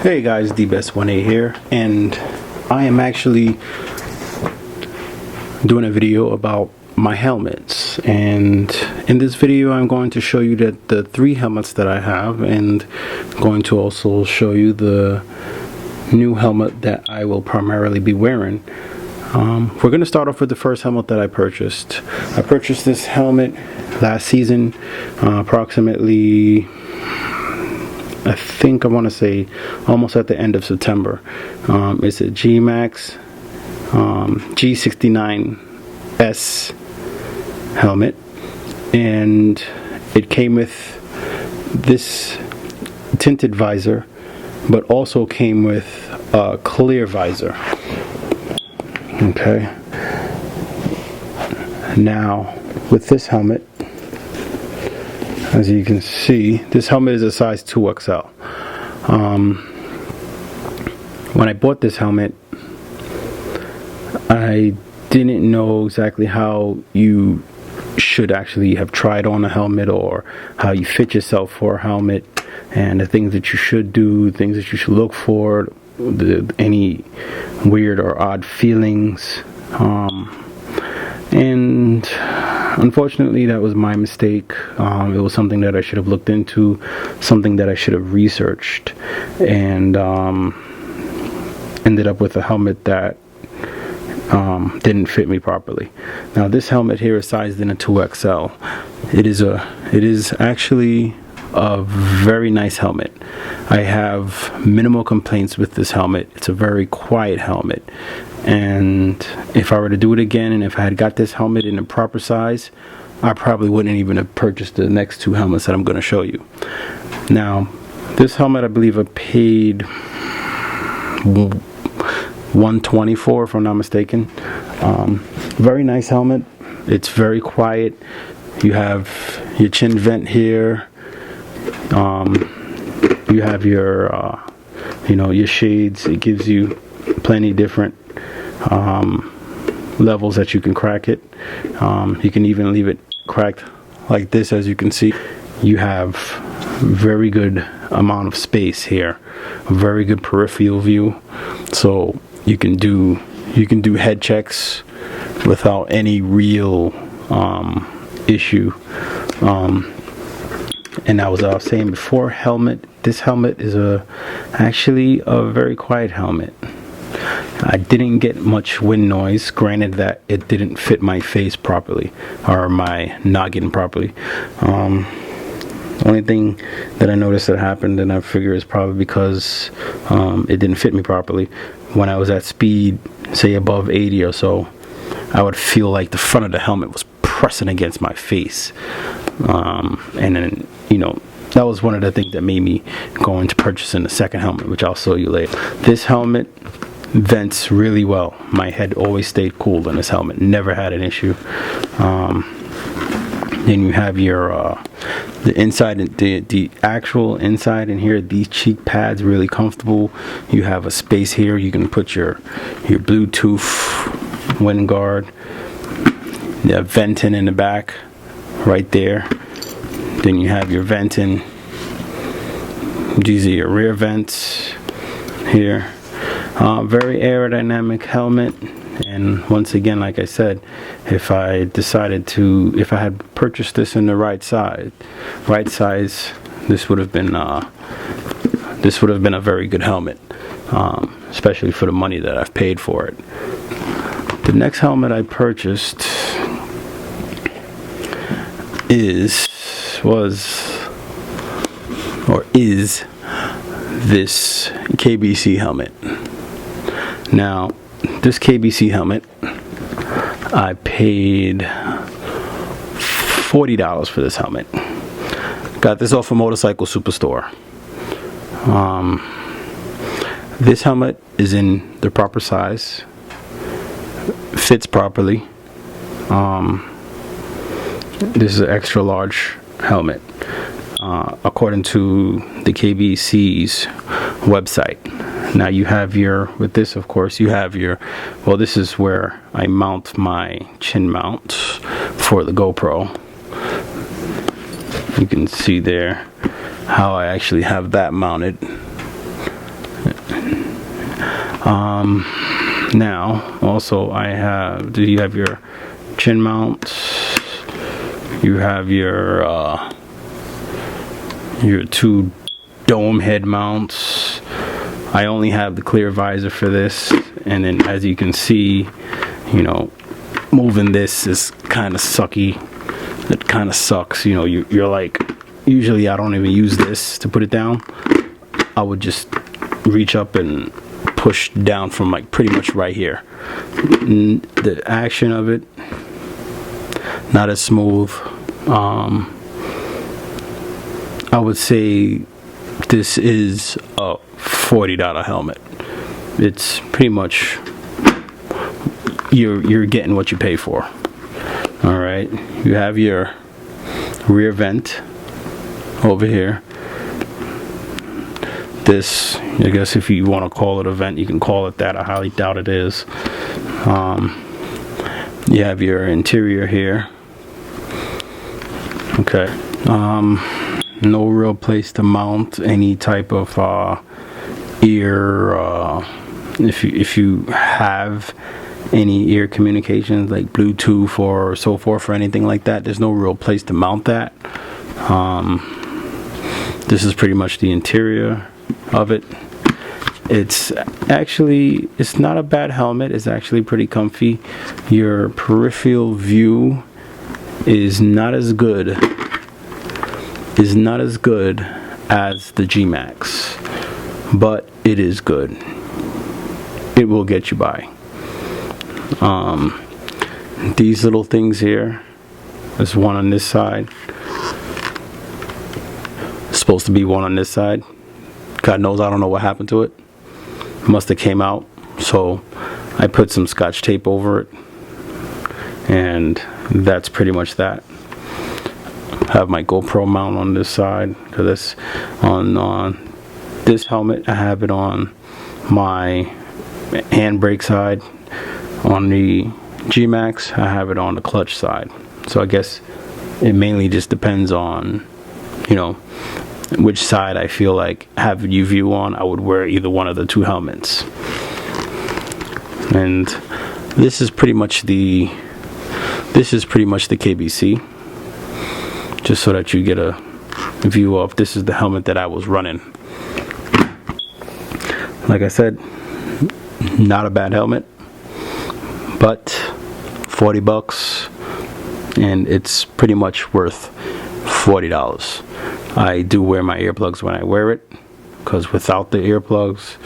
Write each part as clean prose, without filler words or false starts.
Hey guys, DBest1A here, and I am actually doing a video about my helmets. And in this video I'm going to show you that the 3 helmets that I have, and I'm going to also show you the new helmet that I will primarily be wearing. We're going to start off with the first helmet that I purchased. I purchased this helmet last season, approximately, I think I want to say almost at the end of September. It's a G-Max G69S helmet, and it came with this tinted visor, but also came with a clear visor. Okay, now with this helmet, as you can see, this helmet is a size 2XL. When I bought this helmet, I didn't know exactly how you should actually have tried on a helmet, or how you fit yourself for a helmet, and the things that you should do, things that you should look for, any weird or odd feelings. And unfortunately, that was my mistake. It was something that I should have looked into, something that I should have researched, and ended up with a helmet that didn't fit me properly. Now this helmet here is sized in a 2XL. It is actually a very nice helmet. I have minimal complaints with this helmet. It's a very quiet helmet, and if I were to do it again, and if I had got this helmet in a proper size, I probably wouldn't even have purchased the next 2 helmets that I'm going to show you. Now this helmet, I believe I paid $124 if I'm not mistaken. Very nice helmet. It's very quiet. You have your chin vent here. You have your your shades. It gives you plenty different levels that you can crack it. You can even leave it cracked like this. As you can see, you have very good amount of space here, a very good peripheral view, so you can do head checks without any real issue. And as I was saying before, this helmet is actually a very quiet helmet. I didn't get much wind noise, granted that it didn't fit my face properly, or my noggin properly. The only thing that I noticed that happened, and I figure is probably because it didn't fit me properly, when I was at speed, say above 80 or so, I would feel like the front of the helmet was pressing against my face. And then, that was one of the things that made me go into purchasing the second helmet, which I'll show you later. This helmet vents really well. My head always stayed cool in this helmet, never had an issue. Then you have your the inside, the actual inside in here, these cheek pads, really comfortable. You have a space here, you can put your Bluetooth wind guard. You have venting in the back right there. Then you have your venting. These are your rear vents here. Very aerodynamic helmet. And once again, like I said, if I had purchased this in the right size, this would have been a very good helmet, especially for the money that I've paid for it. The next helmet I purchased is this Kbc helmet. Now this Kbc helmet, I paid $40 for this helmet. Got this off a Motorcycle Superstore. This helmet is in the proper size, fits properly. This is an extra large helmet, according to the KBC's website. Now you have with this, of course, you have well, this is where I mount my chin mount for the GoPro. You can see there how I actually have that mounted. Now, also I have, you have your chin mounts, you have your 2 dome head mounts. I only have the clear visor for this, and then as you can see, you know, moving this is kind of sucky. It kind of sucks, you know. You're like, usually I don't even use this to put it down. I would just reach up and push down from like pretty much right here. The action of it, not as smooth. I would say this is a $40 helmet. It's pretty much, you're getting what you pay for. All right, you have your rear vent over here. This, I guess if you want to call it a vent, you can call it that. I highly doubt it is. You have your interior here. Okay. No real place to mount any type of ear. If you have any ear communications like Bluetooth or so forth or anything like that, there's no real place to mount that. This is pretty much the interior of it. It's not a bad helmet. It's actually pretty comfy. Your peripheral view is not as good as the G-Max, but it is good. It will get you by. These little things here, there's one on this side. Supposed to be one on this side. God knows, I don't know what happened to it. Must have came out, so I put some Scotch tape over it, and that's pretty much that. I have my GoPro mount on this side, because it's on this helmet. I have it on my handbrake side. On the G-Max, I have it on the clutch side. So I guess it mainly just depends on, you know, which side I feel like having UV on. I would wear either one of the 2 helmets. And this is pretty much the KBC, just so that you get a view of, this is the helmet that I was running. Like I said, not a bad helmet, but $40, and it's pretty much worth $40. I do wear my earplugs when I wear it, because without the earplugs,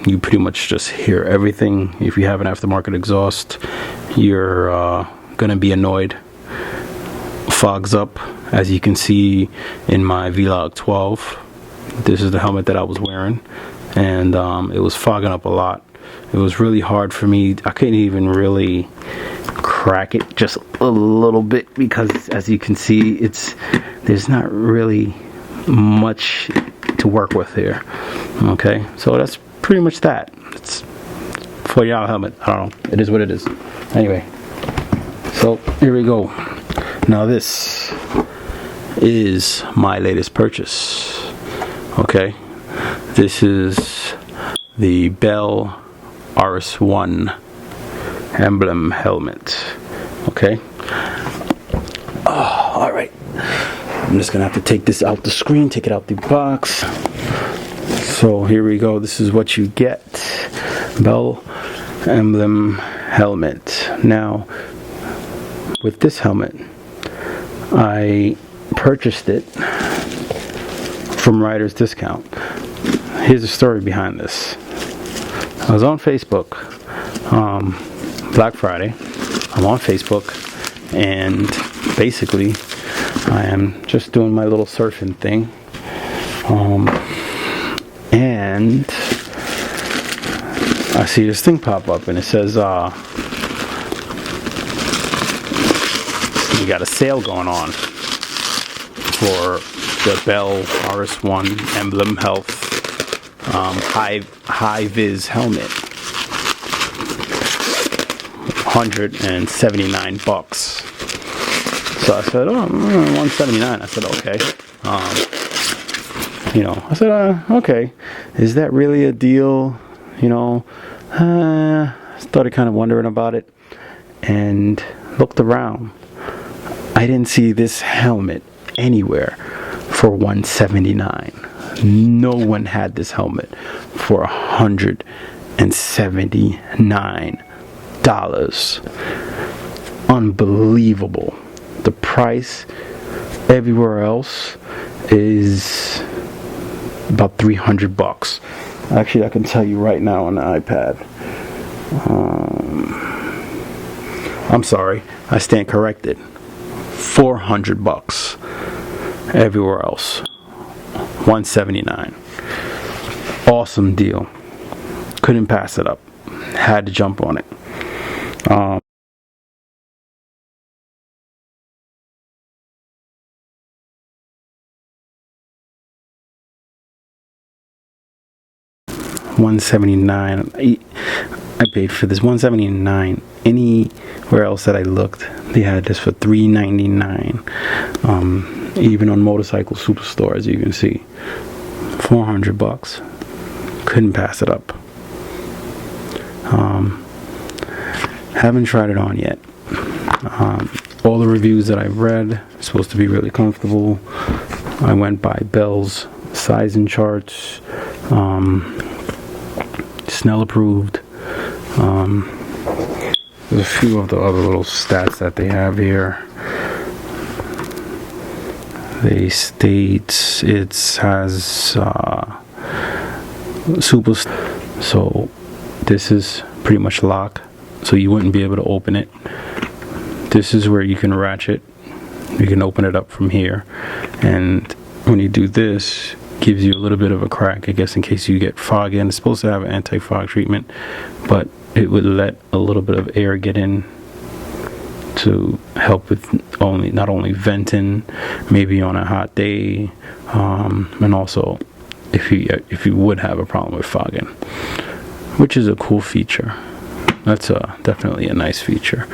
you pretty much just hear everything. If you have an aftermarket exhaust, you're gonna be annoyed. Fogs up, as you can see in my Vlog 12. This is the helmet that I was wearing, and it was fogging up a lot. It was really hard for me. I couldn't even really crack it just a little bit, because as you can see, there's not really much to work with here. Okay, so that's pretty much that. It's $40 helmet. I don't know, it is what it is. Anyway, so here we go. Now this is my latest purchase. Okay, this is the Bell RS1 emblem helmet. Okay. Oh, all right. I'm just gonna have to take this out the screen, take it out the box. So here we go. This is what you get. Bell emblem helmet. Now, with this helmet, I purchased it from Rider's Discount. Here's the story behind this. I was on Facebook, Black Friday. I'm on Facebook, and basically I am just doing my little surfing thing, and I see this thing pop up, and it says we got a sale going on for the Bell RS1 Emblem Health high vis helmet, $179. So I said, oh, $179. I said, okay. I said, okay, is that really a deal? Started kind of wondering about it and looked around. I didn't see this helmet anywhere for $179. No one had this helmet for $179. Unbelievable. The price everywhere else is about $300. Actually, I can tell you right now on the iPad. I'm sorry, I stand corrected. $400 everywhere else. $179. Awesome deal. Couldn't pass it up. Had to jump on it. $179. I paid for this $179. Anywhere else that I looked, they had this for $399. Even on Motorcycle Superstore, as you can see, $400. Couldn't pass it up. Haven't tried it on yet. All the reviews that I've read are supposed to be really comfortable. I went by Bell's sizing charts. Snell approved. There's a few of the other little stats that they have here. They state it has super. So this is pretty much lock, so you wouldn't be able to open it. This is where you can ratchet. You can open it up from here, and when you do this, gives you a little bit of a crack, I guess, in case you get fog in. It's supposed to have an anti-fog treatment, but it would let a little bit of air get in to help with not only venting, maybe on a hot day, and also if you would have a problem with fogging, which is a cool feature. That's definitely a nice feature.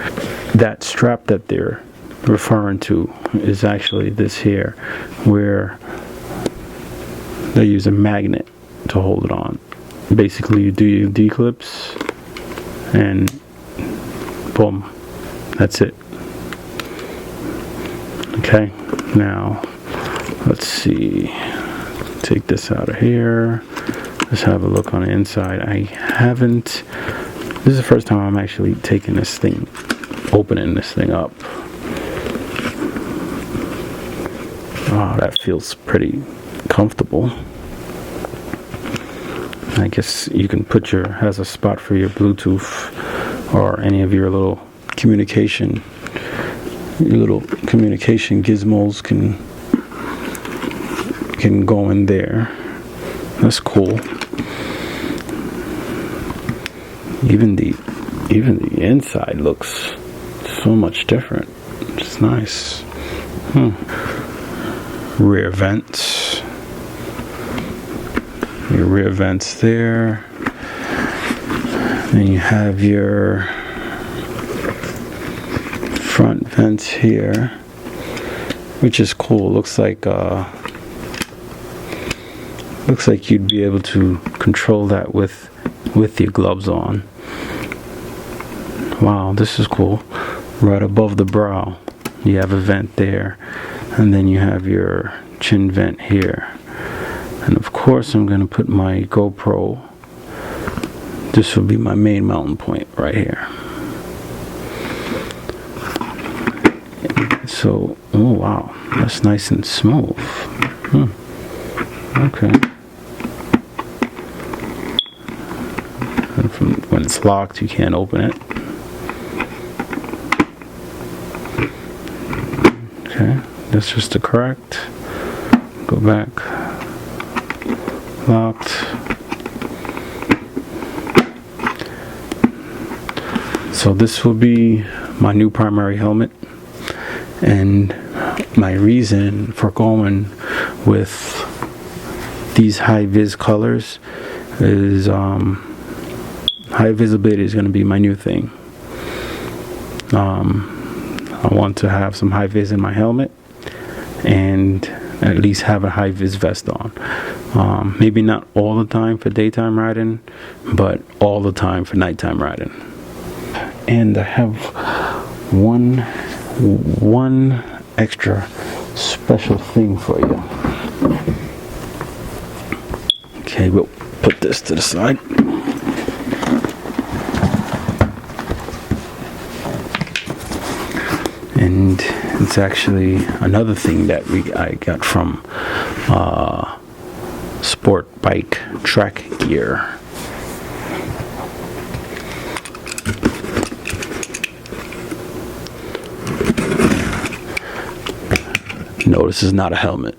That strap that they're referring to is actually this here, where they use a magnet to hold it on. Basically, you do your D-clips and boom, that's it. Okay, now let's see, take this out of here. Let's have a look on the inside. This is the first time I'm actually taking this thing, opening this thing up. Oh, that feels pretty comfortable. I guess you can has a spot for your Bluetooth or any of your little communication gizmos can go in there. That's cool. Even the inside looks so much different. It's nice. Rear vents. Your rear vents there. Then you have your front vents here, which is cool. Looks like you'd be able to control that with your gloves on. Wow, this is cool. Right above the brow, you have a vent there, and then you have your chin vent here. And of course, I'm going to put my GoPro. This will be my main mounting point right here. So, oh wow, that's nice and smooth. Okay. And when it's locked, you can't open it. Okay, that's just the correct. Go back. Locked. So this will be my new primary helmet, and my reason for going with these high vis colors is high visibility is going to be my new thing. I want to have some high vis in my helmet, and at least have a high-vis vest on. Maybe not all the time for daytime riding, but all the time for nighttime riding. And I have one extra special thing for you. Okay, we'll put this to the side. And it's actually another thing that I got from Sport Bike Track Gear. No, this is not a helmet.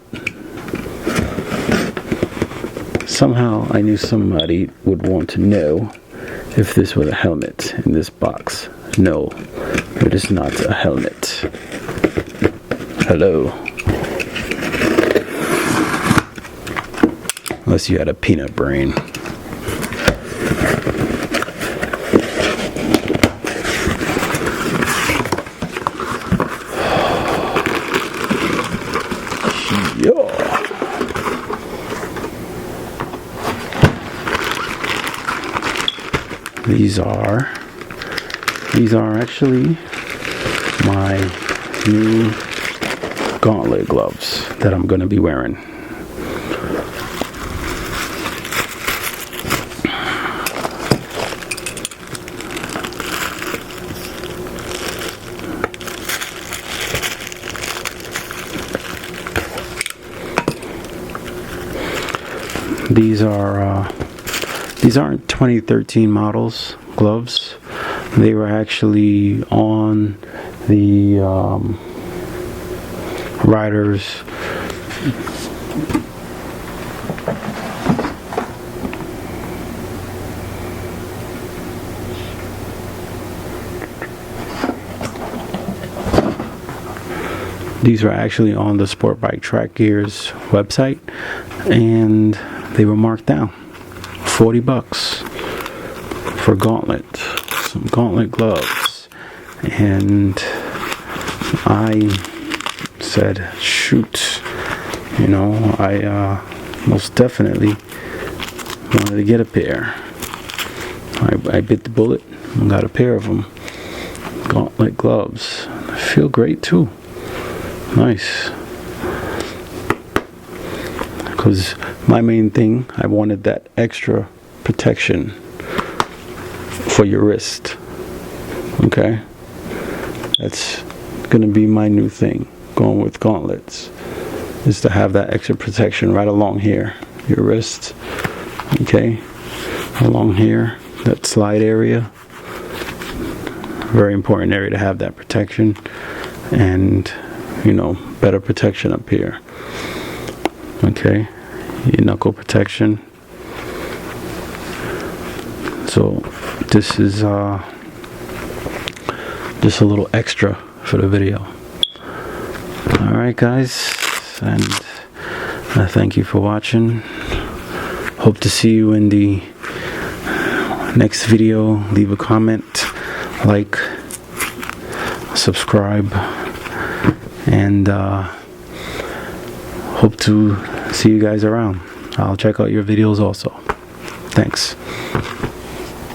Somehow I knew somebody would want to know if this was a helmet in this box. No, it is not a helmet. Hello. Unless you had a peanut brain. These are actually my new Gauntlet Gloves that I'm going to be wearing. These aren't 2013 models gloves. They were actually on the riders These were actually on the Sport Bike Track Gear's website, and they were marked down $40 for some Gauntlet gloves. And I said, shoot, I most definitely wanted to get a pair. I bit the bullet and got a pair of them. Gauntlet gloves. They feel great too. Nice. Because my main thing, I wanted that extra protection for your wrist. Okay? That's gonna be my new thing, going with gauntlets, is to have that extra protection right along here, your wrist. Okay? Along here, that slide area. Very important area to have that protection, and better protection up here. Okay, your knuckle protection. So this is just a little extra for the video. Alright guys, and I thank you for watching. Hope to see you in the next video. Leave a comment, like, subscribe, and hope to see you guys around. I'll check out your videos also. Thanks.